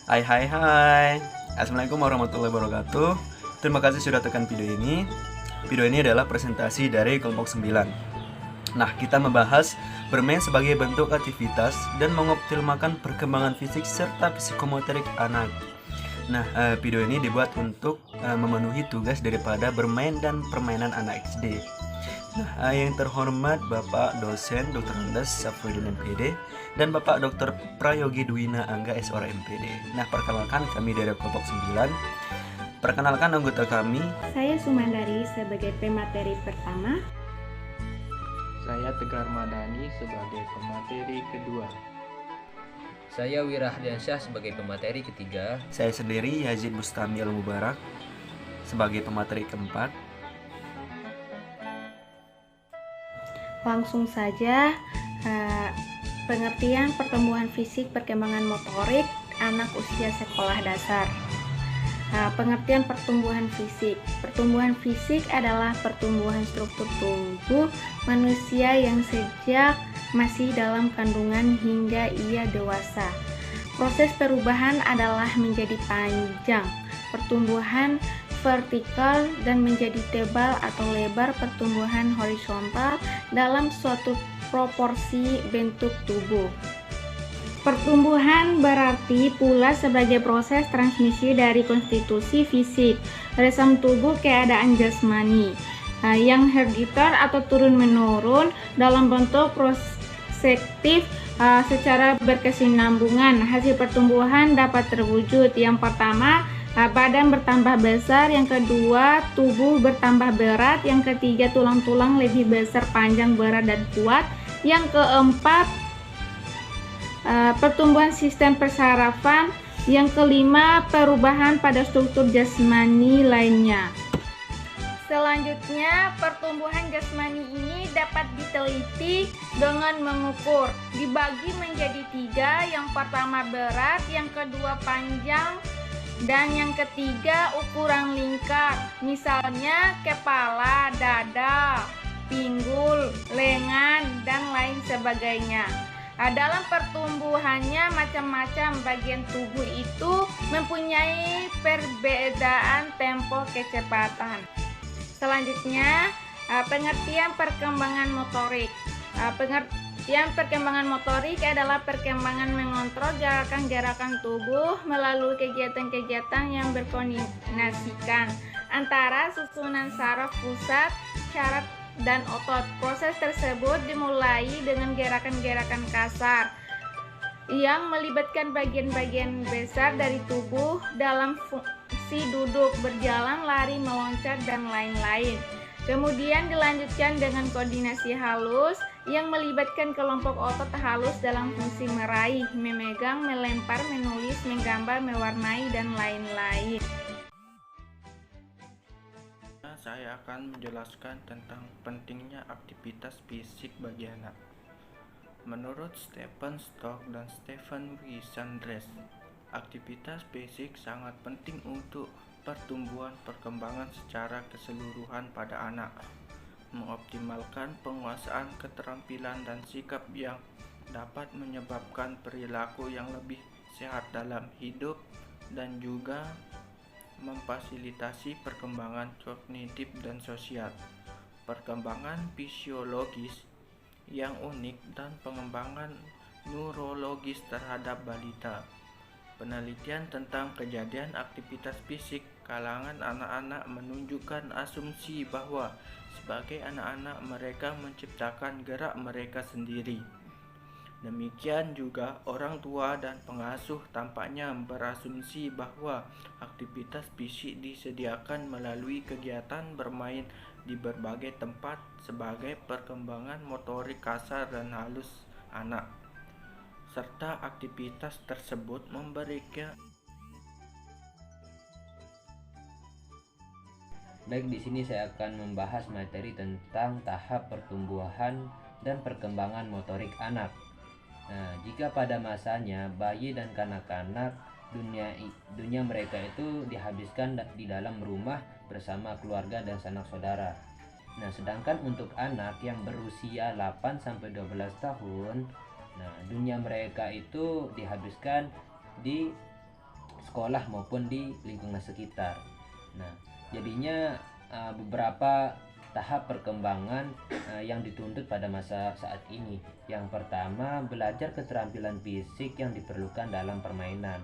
Hai hai hai. Assalamualaikum warahmatullahi wabarakatuh. Terima kasih sudah tekan video ini. Video ini adalah presentasi dari kelompok 9. Nah, kita membahas bermain sebagai bentuk aktivitas dan mengoptimalkan perkembangan fisik serta psikomotorik anak. Nah, video ini dibuat untuk memenuhi tugas daripada bermain dan permainan anak SD. Nah, yang terhormat Bapak Dosen Dr. Andes Safruddin MPD dan Bapak Dr. Prayogi Dwina Angga SOR MPD. Nah, perkenalkan kami dari kelompok 9. Perkenalkan anggota kami. Saya Sumandari sebagai pemateri pertama. Saya Tegar Madani sebagai pemateri kedua. Saya Wirahdiansyah sebagai pemateri ketiga. Saya sendiri Yazid Bustami Al Mubarak sebagai pemateri keempat. Langsung saja, pengertian pertumbuhan fisik perkembangan motorik anak usia sekolah dasar. Pengertian pertumbuhan fisik. Pertumbuhan fisik adalah pertumbuhan struktur tubuh manusia yang sejak masih dalam kandungan hingga ia dewasa. Proses perubahan adalah menjadi panjang, pertumbuhan vertikal, dan menjadi tebal atau lebar, pertumbuhan horizontal dalam suatu proporsi bentuk tubuh. Pertumbuhan berarti pula sebagai proses transmisi dari konstitusi fisik, resam tubuh, keadaan jasmani, yang herediter atau turun-menurun dalam bentuk prospektif secara berkesinambungan. Hasil pertumbuhan dapat terwujud. Yang pertama, badan bertambah besar, yang kedua tubuh bertambah berat, yang ketiga tulang-tulang lebih besar, panjang, berat, dan kuat, yang keempat pertumbuhan sistem persarafan, yang kelima perubahan pada struktur jasmani lainnya. Selanjutnya, pertumbuhan jasmani ini dapat diteliti dengan mengukur. Dibagi menjadi 3, yang pertama berat, yang kedua panjang, dan yang ketiga ukuran lingkar, misalnya kepala, dada, pinggul, lengan, dan lain sebagainya. Dalam pertumbuhannya, macam-macam bagian tubuh itu mempunyai perbedaan tempo kecepatan. Selanjutnya, pengertian perkembangan motorik. Pengertian perkembangan motorik adalah perkembangan mengontrol gerakan-gerakan tubuh melalui kegiatan-kegiatan yang berkoordinasikan antara susunan saraf pusat, syaraf, dan otot. Proses tersebut dimulai dengan gerakan-gerakan kasar yang melibatkan bagian-bagian besar dari tubuh dalam fungsi duduk, berjalan, lari, meloncat, dan lain-lain. Kemudian dilanjutkan dengan koordinasi halus yang melibatkan kelompok otot halus dalam fungsi meraih, memegang, melempar, menulis, menggambar, mewarnai, dan lain-lain. Saya akan menjelaskan tentang pentingnya aktivitas fisik bagi anak. Menurut Stephen Stock dan Stephen W. Sanders, aktivitas fisik sangat penting untuk pertumbuhan perkembangan secara keseluruhan pada anak, mengoptimalkan penguasaan keterampilan dan sikap yang dapat menyebabkan perilaku yang lebih sehat dalam hidup, dan juga memfasilitasi perkembangan kognitif dan sosial, perkembangan fisiologis yang unik, dan pengembangan neurologis terhadap balita. Penelitian tentang kejadian aktivitas fisik kalangan anak-anak menunjukkan asumsi bahwa sebagai anak-anak mereka menciptakan gerak mereka sendiri. Demikian juga orang tua dan pengasuh tampaknya berasumsi bahwa aktivitas fisik disediakan melalui kegiatan bermain di berbagai tempat sebagai perkembangan motorik kasar dan halus anak, serta aktivitas tersebut memberikan. Baik, di sini saya akan membahas materi tentang tahap pertumbuhan dan perkembangan motorik anak. Nah, jika pada masanya bayi dan kanak-kanak dunia mereka itu dihabiskan di dalam rumah bersama keluarga dan sanak saudara. Nah, sedangkan untuk anak yang berusia 8 sampai 12 tahun, nah dunia mereka itu dihabiskan di sekolah maupun di lingkungan sekitar. Nah, jadinya beberapa tahap perkembangan yang dituntut pada masa saat ini. Yang pertama, belajar keterampilan fisik yang diperlukan dalam permainan.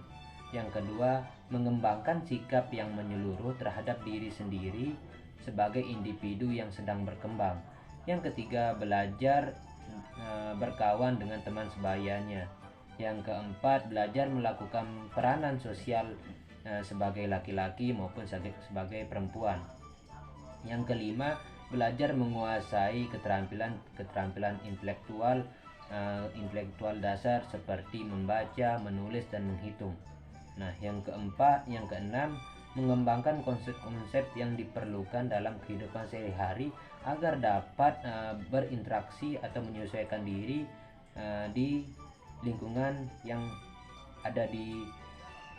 Yang kedua, mengembangkan sikap yang menyeluruh terhadap diri sendiri sebagai individu yang sedang berkembang. Yang ketiga, belajar berkawan dengan teman sebayanya. Yang keempat, belajar melakukan peranan sosial sebagai laki-laki maupun sebagai perempuan. Yang kelima, belajar menguasai keterampilan intelektual dasar seperti membaca, menulis, dan menghitung. Nah, yang keenam, mengembangkan konsep-konsep yang diperlukan dalam kehidupan sehari-hari agar dapat berinteraksi atau menyesuaikan diri di lingkungan yang ada di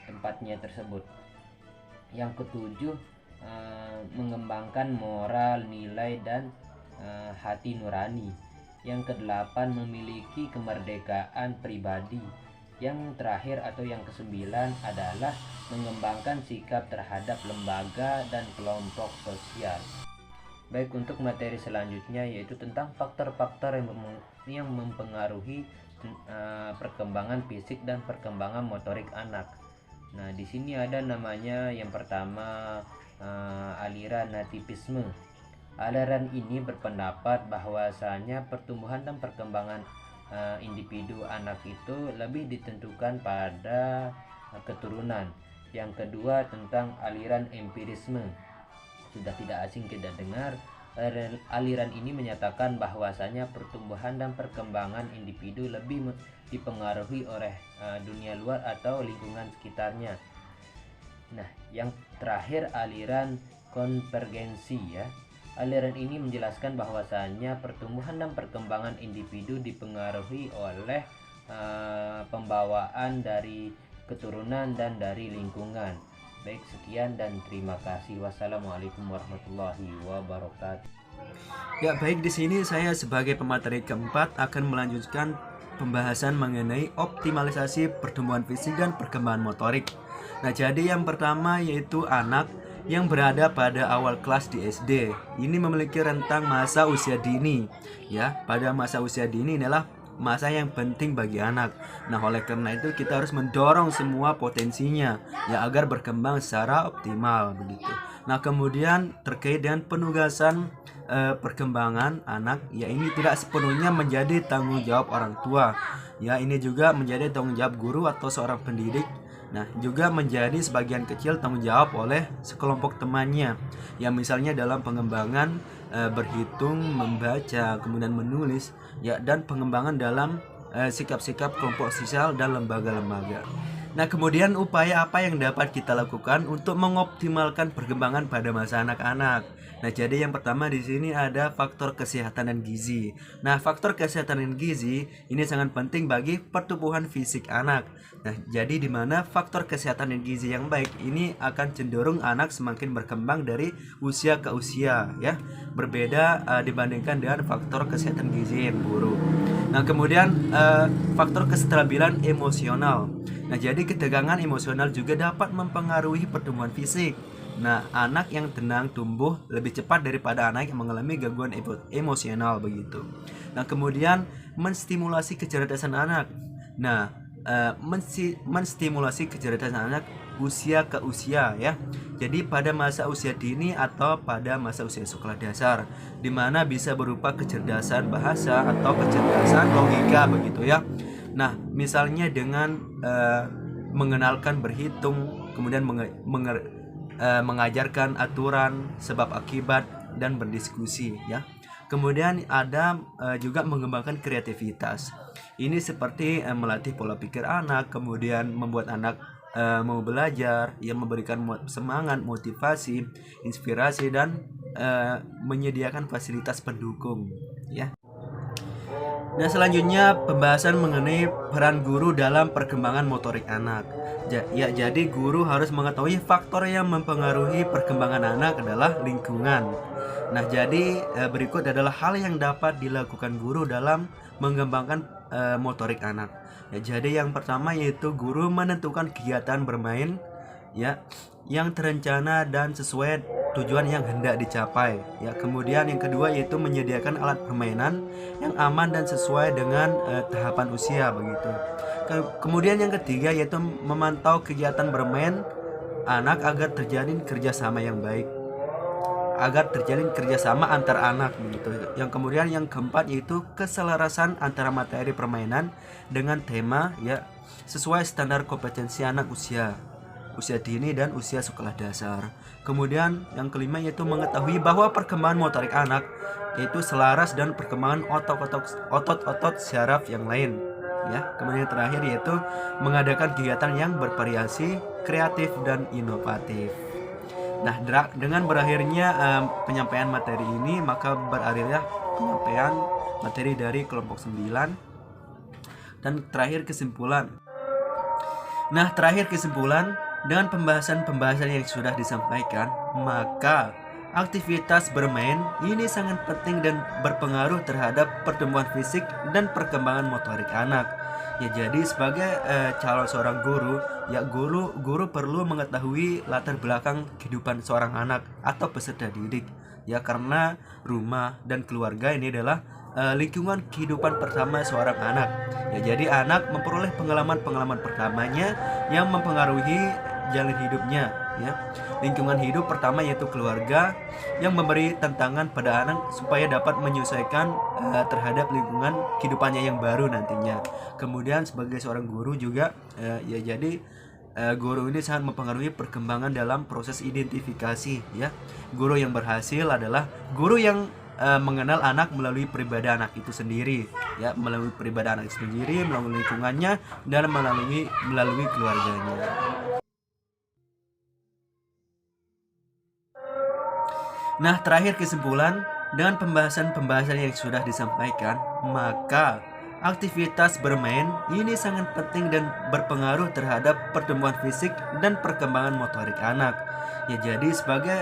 tempatnya tersebut. Yang ketujuh, mengembangkan moral, nilai, dan hati nurani. Yang kedelapan, memiliki kemerdekaan pribadi. Yang terakhir atau yang kesembilan adalah mengembangkan sikap terhadap lembaga dan kelompok sosial. Baik, untuk materi selanjutnya yaitu tentang faktor-faktor yang mempengaruhi perkembangan fisik dan perkembangan motorik anak. Nah, di sini ada namanya yang pertama aliran nativisme. Aliran ini berpendapat bahwasanya pertumbuhan dan perkembangan individu anak itu lebih ditentukan pada keturunan. Yang kedua tentang aliran empirisme. Sudah tidak asing kita dengar, aliran ini menyatakan bahwasanya pertumbuhan dan perkembangan individu lebih dipengaruhi oleh dunia luar atau lingkungan sekitarnya. Nah, yang terakhir aliran konvergensi ya. Aliran ini menjelaskan bahwasanya pertumbuhan dan perkembangan individu dipengaruhi oleh pembawaan dari keturunan dan dari lingkungan. Baik, sekian dan terima kasih. Wassalamualaikum warahmatullahi wabarakatuh. Ya, baik, di sini saya sebagai pemateri keempat akan melanjutkan pembahasan mengenai optimalisasi pertumbuhan fisik dan perkembangan motorik. Nah, jadi yang pertama yaitu anak yang berada pada awal kelas di SD. Ini memiliki rentang masa usia dini. Ya, pada masa usia dini adalah masa yang penting bagi anak. Nah, oleh karena itu kita harus mendorong semua potensinya ya agar berkembang secara optimal begitu. Nah, kemudian terkait dengan penugasan perkembangan anak, ya ini tidak sepenuhnya menjadi tanggung jawab orang tua. Ya, ini juga menjadi tanggung jawab guru atau seorang pendidik. Nah, juga menjadi sebagian kecil tanggung jawab oleh sekelompok temannya. Ya, misalnya dalam pengembangan berhitung, membaca, kemudian menulis, ya, dan pengembangan dalam sikap-sikap kelompok sosial dan lembaga-lembaga. Nah, kemudian upaya apa yang dapat kita lakukan untuk mengoptimalkan perkembangan pada masa anak-anak? Nah, jadi yang pertama di sini ada faktor kesehatan dan gizi. Nah, faktor kesehatan dan gizi ini sangat penting bagi pertumbuhan fisik anak. Nah, jadi di mana faktor kesehatan dan gizi yang baik ini akan cenderung anak semakin berkembang dari usia ke usia, ya. Berbeda dibandingkan dengan faktor kesehatan gizi yang buruk. Nah, kemudian faktor kestabilan emosional. Nah, jadi ketegangan emosional juga dapat mempengaruhi pertumbuhan fisik. Nah, anak yang tenang tumbuh lebih cepat daripada anak yang mengalami gangguan emosional begitu. Nah, kemudian menstimulasi kecerdasan anak. Nah, menstimulasi kecerdasan anak usia ke usia ya. Jadi pada masa usia dini atau pada masa usia sekolah dasar, di mana bisa berupa kecerdasan bahasa atau kecerdasan logika begitu ya. Nah, misalnya dengan mengenalkan berhitung, kemudian mengajarkan aturan, sebab akibat, dan berdiskusi ya. Kemudian ada juga mengembangkan kreativitas. Ini seperti melatih pola pikir anak, kemudian membuat anak mau belajar, yang memberikan semangat, motivasi, inspirasi, dan menyediakan fasilitas pendukung ya. Nah, selanjutnya pembahasan mengenai peran guru dalam perkembangan motorik anak. Jadi guru harus mengetahui faktor yang mempengaruhi perkembangan anak adalah lingkungan. Nah, jadi berikut adalah hal yang dapat dilakukan guru dalam mengembangkan motorik anak. Ya, jadi yang pertama yaitu guru menentukan kegiatan bermain ya, yang terencana dan sesuai tujuan yang hendak dicapai, ya. Kemudian yang kedua yaitu menyediakan alat permainan yang aman dan sesuai dengan tahapan usia begitu. Kemudian yang ketiga yaitu memantau kegiatan bermain anak agar terjalin kerjasama yang baik, agar terjalin kerjasama antar anak begitu. Yang kemudian yang keempat yaitu keselarasan antara materi permainan dengan tema, ya, sesuai standar kompetensi anak usia dini dan usia sekolah dasar. Kemudian yang kelima yaitu mengetahui bahwa perkembangan motorik anak yaitu selaras dan perkembangan otot-otot syaraf yang lain, ya. Kemudian yang terakhir yaitu mengadakan kegiatan yang bervariasi, kreatif dan inovatif. Nah, dengan berakhirnya penyampaian materi ini, maka berakhirnya penyampaian materi dari kelompok 9 dan terakhir kesimpulan. Nah, terakhir kesimpulan, dengan pembahasan-pembahasan yang sudah disampaikan, maka aktivitas bermain ini sangat penting dan berpengaruh terhadap pertumbuhan fisik dan perkembangan motorik anak. Ya, jadi sebagai calon seorang guru, ya, guru perlu mengetahui latar belakang kehidupan seorang anak atau peserta didik, ya, karena rumah dan keluarga ini adalah lingkungan kehidupan pertama seorang anak. Ya, jadi anak memperoleh pengalaman pertamanya yang mempengaruhi jalan hidupnya, ya. Lingkungan hidup pertama yaitu keluarga yang memberi tantangan pada anak supaya dapat menyesuaikan terhadap lingkungan kehidupannya yang baru nantinya. Kemudian sebagai seorang guru juga, ya, jadi guru ini sangat mempengaruhi perkembangan dalam proses identifikasi, ya. Guru yang berhasil adalah guru yang mengenal anak melalui pribadi anak itu sendiri, ya, melalui pribadi anak itu sendiri, melalui lingkungannya dan melalui keluarganya. Nah, terakhir kesimpulan, dengan pembahasan-pembahasan yang sudah disampaikan, maka aktivitas bermain ini sangat penting dan berpengaruh terhadap pertumbuhan fisik dan perkembangan motorik anak. Ya, jadi sebagai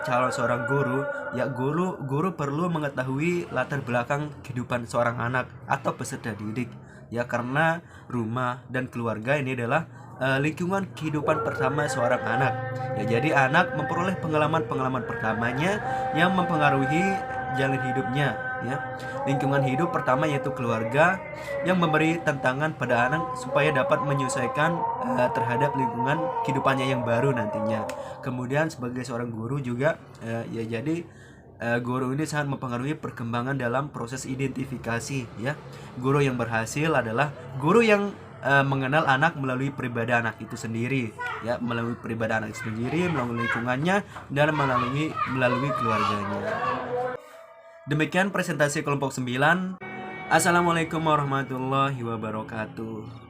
calon seorang guru, ya, guru perlu mengetahui latar belakang kehidupan seorang anak atau peserta didik, ya, karena rumah dan keluarga ini adalah lingkungan kehidupan pertama seorang anak. Ya, jadi anak memperoleh pengalaman pertamanya yang mempengaruhi jalan hidupnya, ya. Lingkungan hidup pertama yaitu keluarga yang memberi tantangan pada anak supaya dapat menyesuaikan terhadap lingkungan kehidupannya yang baru nantinya. Kemudian sebagai seorang guru juga, ya, jadi guru ini sangat mempengaruhi perkembangan dalam proses identifikasi, ya. Guru yang berhasil adalah guru yang mengenal anak melalui pribadi anak itu sendiri, ya, melalui pribadi anak itu sendiri, melalui lingkungannya dan melalui keluarganya. Demikian presentasi kelompok 9. Assalamualaikum warahmatullahi wabarakatuh.